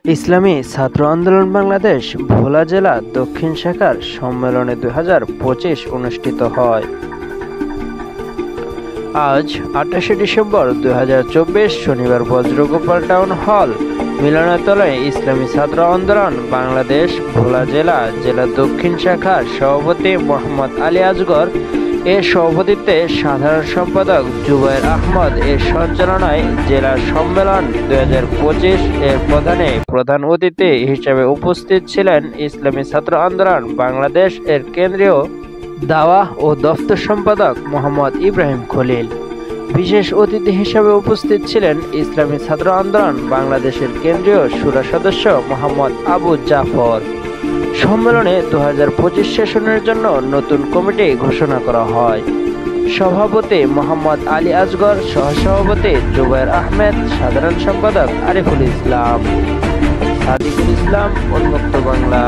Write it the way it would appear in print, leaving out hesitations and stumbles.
ইসলামী ছাত্র আন্দোলন বাংলাদেশ ভোলা জেলা দক্ষিণ শাখার সম্মেলনে 2025 অনুষ্ঠিত হয়। আজ 28শে ডিসেম্বর 2024 শনিবার বজ্রগোপাল টাউন হল মিলনায়তনে ইসলামী ছাত্র আন্দোলন বাংলাদেশ ভোলা জেলা দক্ষিণ শাখার সভাপতি মোহাম্মদ আলী আসগর এর সভাপতিত্বে সাধারণ সম্পাদক জুবায়ের আহমদ এর সঞ্চালনায় জেলা সম্মেলন 2025 এর প্রধান অতিথি হিসেবে উপস্থিত ছিলেন ইসলামী ছাত্র আন্দোলন বাংলাদেশ এর কেন্দ্রীয় দাওয়া ও দফতর সম্পাদক মোহাম্মদ ইব্রাহিম খলিল। বিশেষ অতিথি হিসেবে উপস্থিত ছিলেন ইসলামী ছাত্র আন্দোলন বাংলাদেশের কেন্দ্রীয় শুরা সদস্য মোহাম্মদ আবু জাফর। সম্মেলনে 2025 সেশনের জন্য নতুন কমিটি ঘোষণা করা হয়। সভাপতি মোহাম্মদ আলী আসগর, সহসভাপতি জুবায়ের আহমেদ, সাধারণ সম্পাদক আরিফুল ইসলাম, সাদিকুল ইসলাম, উন্মুক্ত বাংলা।